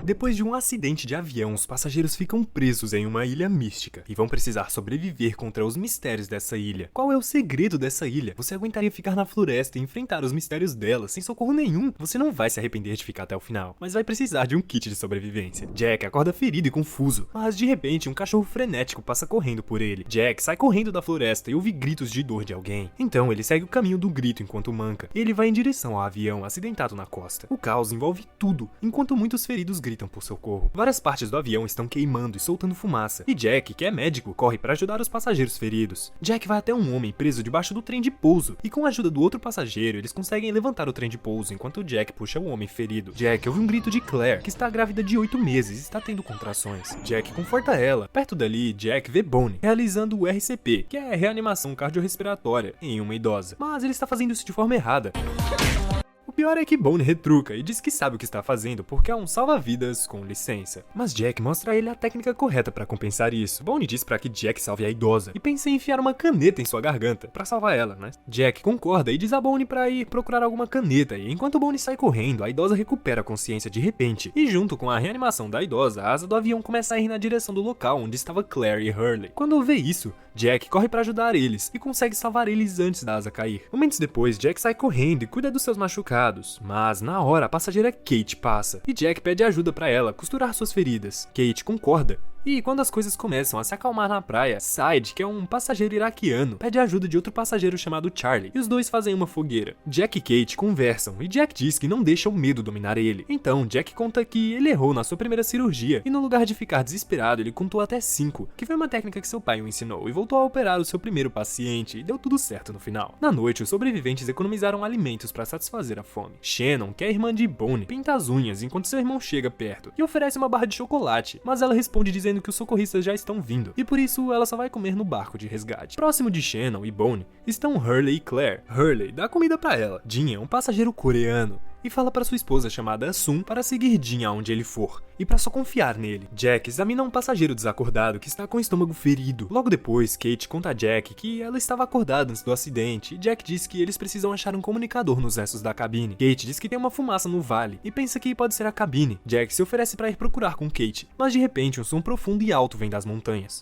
Depois de um acidente de avião, os passageiros ficam presos em uma ilha mística e vão precisar sobreviver contra os mistérios dessa ilha. Qual é o segredo dessa ilha? Você aguentaria ficar na floresta e enfrentar os mistérios dela sem socorro nenhum? Você não vai se arrepender de ficar até o final, mas vai precisar de um kit de sobrevivência. Jack acorda ferido e confuso, mas de repente um cachorro frenético passa correndo por ele. Jack sai correndo da floresta e ouve gritos de dor de alguém. Então ele segue o caminho do grito enquanto manca. Ele vai em direção ao avião acidentado na costa. O caos envolve tudo, enquanto muitos feridos gritam por socorro. Várias partes do avião estão queimando e soltando fumaça, e Jack, que é médico, corre para ajudar os passageiros feridos. Jack vai até um homem preso debaixo do trem de pouso, e com a ajuda do outro passageiro, eles conseguem levantar o trem de pouso enquanto Jack puxa o homem ferido. Jack ouve um grito de Claire, que está grávida de 8 meses e está tendo contrações. Jack conforta ela. Perto dali, Jack vê Bonnie realizando o RCP, que é reanimação cardiorrespiratória, em uma idosa. Mas ele está fazendo isso de forma errada. O pior é que Bonnie retruca e diz que sabe o que está fazendo porque é um salva-vidas com licença. Mas Jack mostra a ele a técnica correta para compensar isso. Bonnie diz para que Jack salve a idosa e pensa em enfiar uma caneta em sua garganta para salvar ela, né? Jack concorda e diz a Bonnie para ir procurar alguma caneta, e enquanto Bonnie sai correndo, a idosa recupera a consciência de repente. E junto com a reanimação da idosa, a asa do avião começa a ir na direção do local onde estava Claire e Hurley. Quando vê isso, Jack corre para ajudar eles e consegue salvar eles antes da asa cair. Momentos depois, Jack sai correndo e cuida dos seus machucados, mas na hora a passageira Kate passa e Jack pede ajuda para ela costurar suas feridas. Kate concorda. E quando as coisas começam a se acalmar na praia, Said, que é um passageiro iraquiano, pede ajuda de outro passageiro chamado Charlie, e os dois fazem uma fogueira. Jack e Kate conversam, e Jack diz que não deixa o medo dominar ele. Então, Jack conta que ele errou na sua primeira cirurgia, e no lugar de ficar desesperado, ele contou até 5, que foi uma técnica que seu pai o ensinou, e voltou a operar o seu primeiro paciente, e deu tudo certo no final. Na noite, os sobreviventes economizaram alimentos para satisfazer a fome. Shannon, que é a irmã de Bonnie, pinta as unhas enquanto seu irmão chega perto, e oferece uma barra de chocolate, mas ela responde dizendo que os socorristas já estão vindo, e por isso ela só vai comer no barco de resgate. Próximo de Shannon e Bonnie estão Hurley e Claire. Hurley dá comida pra ela. Jin é um passageiro coreano e fala para sua esposa chamada Sun para seguir Jin aonde ele for, e para só confiar nele. Jack examina um passageiro desacordado que está com o estômago ferido. Logo depois, Kate conta a Jack que ela estava acordada antes do acidente, e Jack diz que eles precisam achar um comunicador nos restos da cabine. Kate diz que tem uma fumaça no vale, e pensa que pode ser a cabine. Jack se oferece para ir procurar com Kate, mas de repente um som profundo e alto vem das montanhas.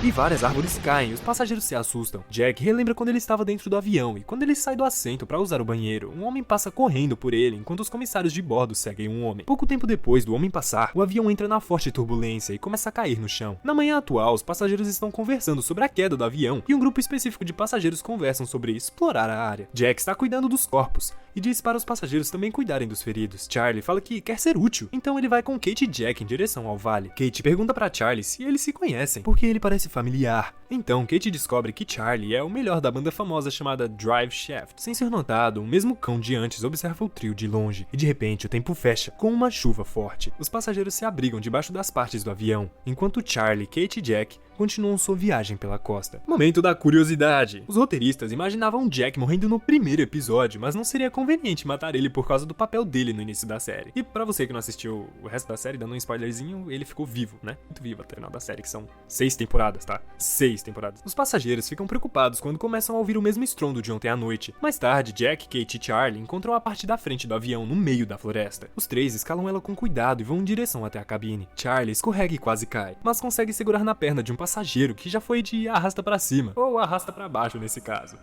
E várias árvores caem, os passageiros se assustam. Jack relembra quando ele estava dentro do avião, e quando ele sai do assento para usar o banheiro, um homem passa correndo por ele enquanto os comissários de bordo seguem um homem. Pouco tempo depois do homem passar, o avião entra na forte turbulência e começa a cair no chão. Na manhã atual, os passageiros estão conversando sobre a queda do avião, e um grupo específico de passageiros conversam sobre explorar a área. Jack está cuidando dos corpos, e diz para os passageiros também cuidarem dos feridos. Charlie fala que quer ser útil, então ele vai com Kate e Jack em direção ao vale. Kate pergunta para Charlie se eles se conhecem, porque ele parece familiar. Então Kate descobre que Charlie é o melhor da banda famosa chamada Drive Shaft. Sem ser notado, o mesmo cão de antes observa o trio de longe, e de repente o tempo fecha, com uma chuva forte. Os passageiros se abrigam debaixo das partes do avião, enquanto Charlie, Kate e Jack continuam sua viagem pela costa. Momento da curiosidade. Os roteiristas imaginavam Jack morrendo no primeiro episódio, mas não seria conveniente matar ele por causa do papel dele no início da série. E pra você que não assistiu o resto da série, dando um spoilerzinho, ele ficou vivo, né? Muito vivo até o final da série, que são 6 temporadas, tá? 6 temporadas. Os passageiros ficam preocupados quando começam a ouvir o mesmo estrondo de ontem à noite. Mais tarde, Jack, Kate e Charlie encontram a parte da frente do avião no meio da floresta. Os três escalam ela com cuidado e vão em direção até a cabine. Charlie escorrega e quase cai, mas consegue segurar na perna de um passageiro que já foi de arrasta pra cima, ou arrasta pra baixo nesse caso.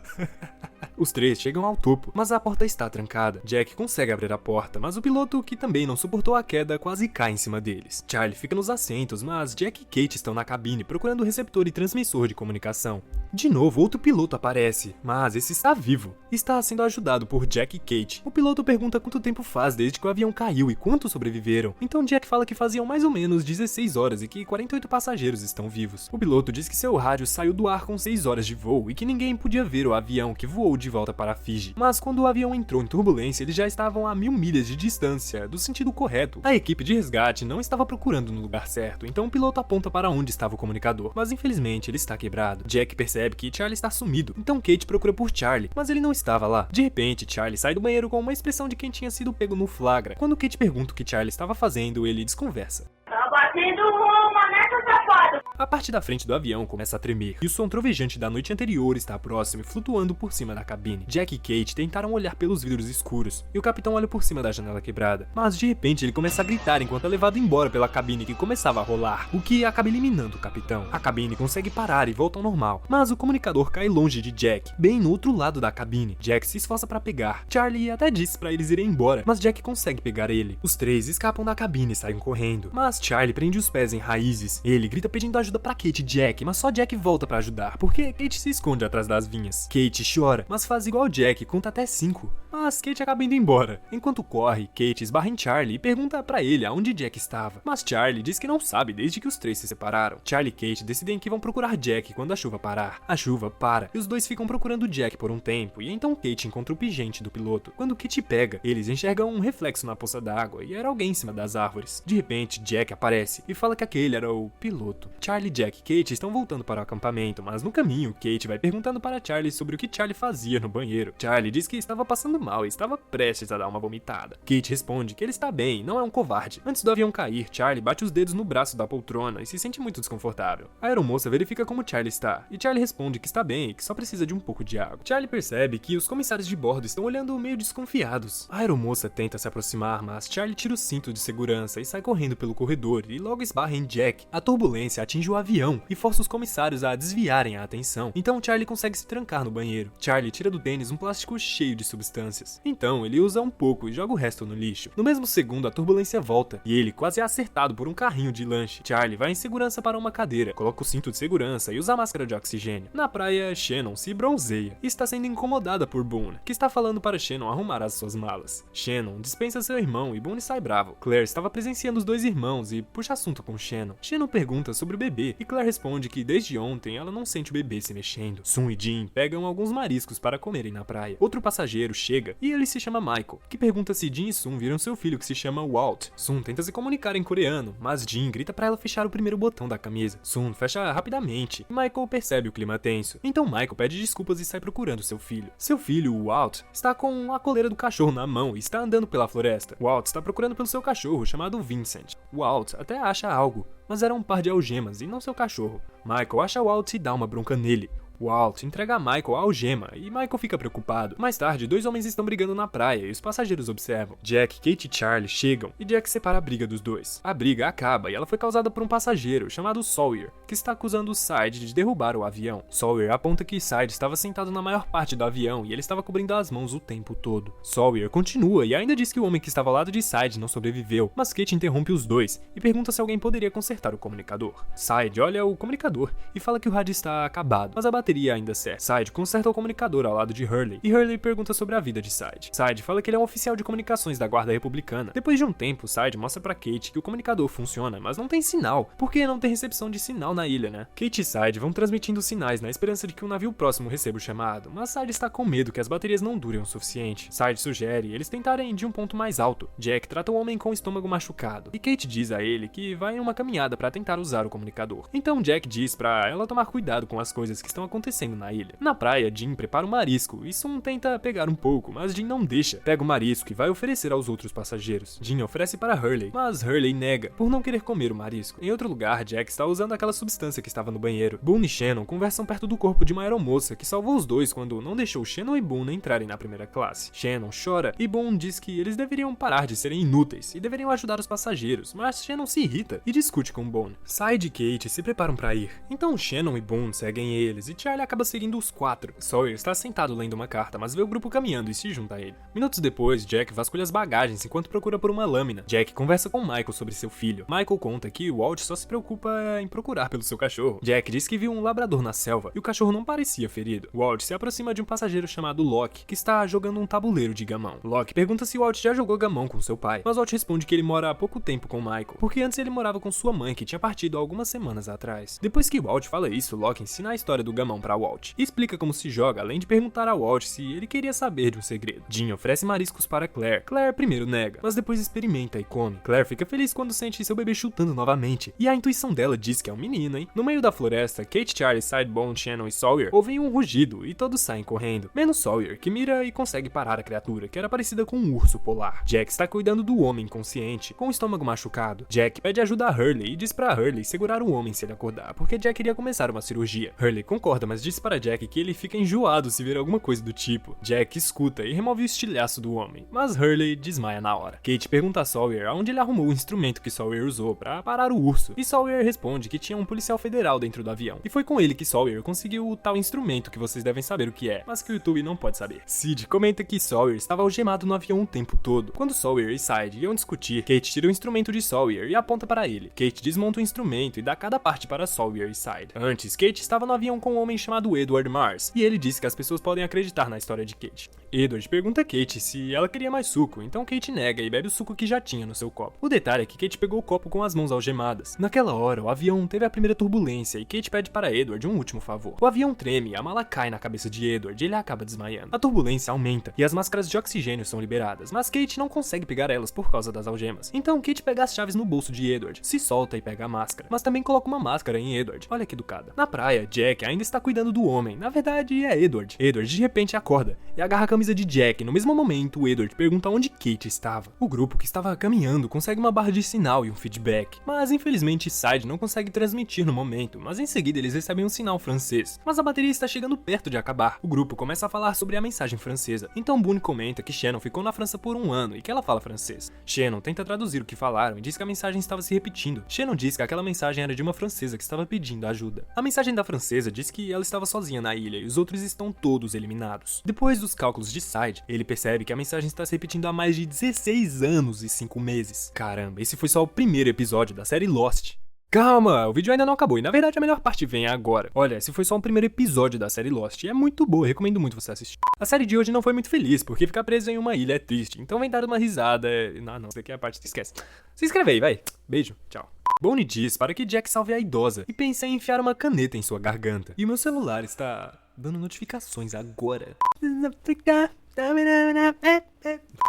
Os três chegam ao topo, mas a porta está trancada. Jack consegue abrir a porta, mas o piloto, que também não suportou a queda, quase cai em cima deles. Charlie fica nos assentos, mas Jack e Kate estão na cabine procurando o receptor e transmissor de comunicação. De novo, outro piloto aparece, mas esse está vivo. Está sendo ajudado por Jack e Kate. O piloto pergunta quanto tempo faz desde que o avião caiu e quantos sobreviveram. Então Jack fala que faziam mais ou menos 16 horas e que 48 passageiros estão vivos. O piloto diz que seu rádio saiu do ar com 6 horas de voo e que ninguém podia ver o avião que voou de volta para Fiji. Mas quando o avião entrou em turbulência, eles já estavam a 1000 milhas de distância, do sentido correto. A equipe de resgate não estava procurando no lugar certo, então o piloto aponta para onde estava o comunicador, mas infelizmente ele está quebrado. Jack percebe que Charlie está sumido, então Kate procura por Charlie, mas ele não estava lá. De repente, Charlie sai do banheiro com uma expressão de quem tinha sido pego no flagra. Quando Kate pergunta o que Charlie estava fazendo, ele desconversa. Tá batendo uma, né, seu safado? A parte da frente do avião começa a tremer, e o som trovejante da noite anterior está próximo e flutuando por cima da cabine. Jack e Kate tentaram olhar pelos vidros escuros, e o capitão olha por cima da janela quebrada. Mas de repente ele começa a gritar enquanto é levado embora pela cabine que começava a rolar, o que acaba eliminando o capitão. A cabine consegue parar e volta ao normal, mas o comunicador cai longe de Jack, bem no outro lado da cabine. Jack se esforça para pegar. Charlie até disse para eles irem embora, mas Jack consegue pegar ele. Os três escapam da cabine e saem correndo, mas Charlie prende os pés em raízes. Ele grita pedindo ajuda para Kate e Jack, mas só Jack volta para ajudar, porque Kate se esconde atrás das vinhas. Kate chora, mas faz igual Jack, conta até 5. Mas Kate acaba indo embora. Enquanto corre, Kate esbarra em Charlie e pergunta pra ele aonde Jack estava. Mas Charlie diz que não sabe desde que os três se separaram. Charlie e Kate decidem que vão procurar Jack quando a chuva parar. A chuva para e os dois ficam procurando Jack por um tempo, e então Kate encontra o pingente do piloto. Quando Kate pega, eles enxergam um reflexo na poça d'água e era alguém em cima das árvores. De repente, Jack aparece e fala que aquele era o piloto. Charlie, Jack e Kate estão voltando para o acampamento, mas no caminho, Kate vai perguntando para Charlie sobre o que Charlie fazia no banheiro. Charlie diz que estava passando mal e estava prestes a dar uma vomitada. Kate responde que ele está bem, não é um covarde. Antes do avião cair, Charlie bate os dedos no braço da poltrona e se sente muito desconfortável. A aeromoça verifica como Charlie está, e Charlie responde que está bem e que só precisa de um pouco de água. Charlie percebe que os comissários de bordo estão olhando meio desconfiados. A aeromoça tenta se aproximar, mas Charlie tira o cinto de segurança e sai correndo pelo corredor e logo esbarra em Jack. A turbulência atinge o avião e força os comissários a desviarem a atenção. Então Charlie consegue se trancar no banheiro. Charlie tira do tênis um plástico cheio de substâncias. Então ele usa um pouco e joga o resto no lixo. No mesmo segundo a turbulência volta e ele quase é acertado por um carrinho de lanche. Charlie vai em segurança para uma cadeira, coloca o cinto de segurança e usa a máscara de oxigênio. Na praia, Shannon se bronzeia e está sendo incomodada por Boone, que está falando para Shannon arrumar as suas malas. Shannon dispensa seu irmão e Boone sai bravo. Claire estava presenciando os dois irmãos e puxa assunto com Shannon. Shannon pergunta sobre o bebê e Claire responde que desde ontem ela não sente o bebê se mexendo. Sun e Jin pegam alguns mariscos para comerem na praia. Outro passageiro chega e ele se chama Michael, que pergunta se Jin e Sun viram seu filho que se chama Walt. Sun tenta se comunicar em coreano, mas Jin grita para ela fechar o primeiro botão da camisa. Sun fecha rapidamente e Michael percebe o clima tenso. Então Michael pede desculpas e sai procurando seu filho. Seu filho, o Walt, está com a coleira do cachorro na mão e está andando pela floresta. Walt está procurando pelo seu cachorro, chamado Vincent. Walt até acha algo, mas era um par de algemas e não seu cachorro. Michael acha Walt e dá uma bronca nele. Walt entrega a Michael a algema e Michael fica preocupado. Mais tarde, dois homens estão brigando na praia e os passageiros observam. Jack, Kate e Charlie chegam e Jack separa a briga dos dois. A briga acaba e ela foi causada por um passageiro chamado Sawyer, que está acusando Side de derrubar o avião. Sawyer aponta que Side estava sentado na maior parte do avião e ele estava cobrindo as mãos o tempo todo. Sawyer continua e ainda diz que o homem que estava ao lado de Side não sobreviveu, mas Kate interrompe os dois e pergunta se alguém poderia consertar o comunicador. Side olha o comunicador e fala que o rádio está acabado, mas a bateria ainda serve. Side conserta o comunicador ao lado de Hurley, e Hurley pergunta sobre a vida de Side. Side fala que ele é um oficial de comunicações da Guarda Republicana. Depois de um tempo, Side mostra pra Kate que o comunicador funciona, mas não tem sinal, porque não tem recepção de sinal na ilha, né? Kate e Side vão transmitindo sinais na esperança de que um navio próximo receba o chamado, mas Side está com medo que as baterias não durem o suficiente. Side sugere eles tentarem de um ponto mais alto. Jack trata o homem com o estômago machucado, e Kate diz a ele que vai em uma caminhada para tentar usar o comunicador. Então Jack diz pra ela tomar cuidado com as coisas que estão acontecendo na ilha. Na praia, Jin prepara um marisco e Sun tenta pegar um pouco, mas Jin não deixa. Pega o marisco e vai oferecer aos outros passageiros. Jin oferece para Hurley, mas Hurley nega, por não querer comer o marisco. Em outro lugar, Jack está usando aquela substância que estava no banheiro. Boone e Shannon conversam perto do corpo de uma aeromoça que salvou os dois quando não deixou Shannon e Boone entrarem na primeira classe. Shannon chora e Boone diz que eles deveriam parar de serem inúteis e deveriam ajudar os passageiros, mas Shannon se irrita e discute com Boone. Side e Kate se preparam para ir, então Shannon e Boone seguem eles e Charlie acaba seguindo os quatro. Sawyer está sentado lendo uma carta, mas vê o grupo caminhando e se junta a ele. Minutos depois, Jack vasculha as bagagens enquanto procura por uma lâmina. Jack conversa com Michael sobre seu filho. Michael conta que Walt só se preocupa em procurar pelo seu cachorro. Jack diz que viu um labrador na selva e o cachorro não parecia ferido. Walt se aproxima de um passageiro chamado Locke, que está jogando um tabuleiro de gamão. Locke pergunta se Walt já jogou gamão com seu pai, mas Walt responde que ele mora há pouco tempo com Michael, porque antes ele morava com sua mãe, que tinha partido há algumas semanas atrás. Depois que Walt fala isso, Locke ensina a história do gamão mão pra Walt. E explica como se joga, além de perguntar a Walt se ele queria saber de um segredo. Jean oferece mariscos para Claire. Claire primeiro nega, mas depois experimenta e come. Claire fica feliz quando sente seu bebê chutando novamente. E a intuição dela diz que é um menino, hein? No meio da floresta, Kate, Charlie, Sidebone, Shannon e Sawyer ouvem um rugido e todos saem correndo. Menos Sawyer, que mira e consegue parar a criatura, que era parecida com um urso polar. Jack está cuidando do homem inconsciente, com o estômago machucado. Jack pede ajuda a Hurley e diz pra Hurley segurar o homem se ele acordar, porque Jack iria começar uma cirurgia. Hurley concorda, mas diz para Jack que ele fica enjoado se ver alguma coisa do tipo. Jack escuta e remove o estilhaço do homem, mas Hurley desmaia na hora. Kate pergunta a Sawyer aonde ele arrumou o instrumento que Sawyer usou pra parar o urso, e Sawyer responde que tinha um policial federal dentro do avião, e foi com ele que Sawyer conseguiu o tal instrumento que vocês devem saber o que é, mas que o YouTube não pode saber. Sid comenta que Sawyer estava algemado no avião o tempo todo. Quando Sawyer e Sid iam discutir, Kate tira o instrumento de Sawyer e aponta para ele. Kate desmonta o instrumento e dá cada parte para Sawyer e Sid. Antes, Kate estava no avião com um homem chamado Edward Mars, e ele disse que as pessoas podem acreditar na história de Kate. Edward pergunta a Kate se ela queria mais suco, então Kate nega e bebe o suco que já tinha no seu copo. O detalhe é que Kate pegou o copo com as mãos algemadas. Naquela hora, o avião teve a primeira turbulência e Kate pede para Edward um último favor. O avião treme e a mala cai na cabeça de Edward e ele acaba desmaiando. A turbulência aumenta e as máscaras de oxigênio são liberadas, mas Kate não consegue pegar elas por causa das algemas. Então Kate pega as chaves no bolso de Edward, se solta e pega a máscara, mas também coloca uma máscara em Edward. Olha que educada. Na praia, Jack ainda está cuidando do homem. Na verdade, é Edward. Edward de repente acorda e agarra a camisa de Jack. No mesmo momento, Edward pergunta onde Kate estava. O grupo que estava caminhando consegue uma barra de sinal e um feedback, mas infelizmente Sid não consegue transmitir no momento, mas em seguida eles recebem um sinal francês. Mas a bateria está chegando perto de acabar. O grupo começa a falar sobre a mensagem francesa, então Boone comenta que Shannon ficou na França por um ano e que ela fala francês. Shannon tenta traduzir o que falaram e diz que a mensagem estava se repetindo. Shannon diz que aquela mensagem era de uma francesa que estava pedindo ajuda. A mensagem da francesa diz que ela estava sozinha na ilha e os outros estão todos eliminados. Depois dos cálculos de Sid, ele percebe que a mensagem está se repetindo há mais de 16 anos e 5 meses. Caramba, esse foi só o primeiro episódio da série Lost. Calma, o vídeo ainda não acabou e na verdade a melhor parte vem agora. Olha, esse foi só um primeiro episódio da série Lost e é muito boa, recomendo muito você assistir. A série de hoje não foi muito feliz, porque ficar preso em uma ilha é triste, então vem dar uma risada. Não, isso aqui é a parte que esquece. Se inscreve aí, vai. Beijo, tchau. Boone diz para que Jack salve a idosa e pensa em enfiar uma caneta em sua garganta. E o meu celular está dando notificações agora.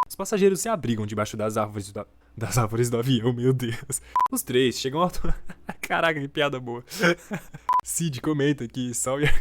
Os passageiros se abrigam debaixo das árvores do avião, meu Deus. Os três chegam ao... Caraca, que piada boa. Sid comenta que Sawyer...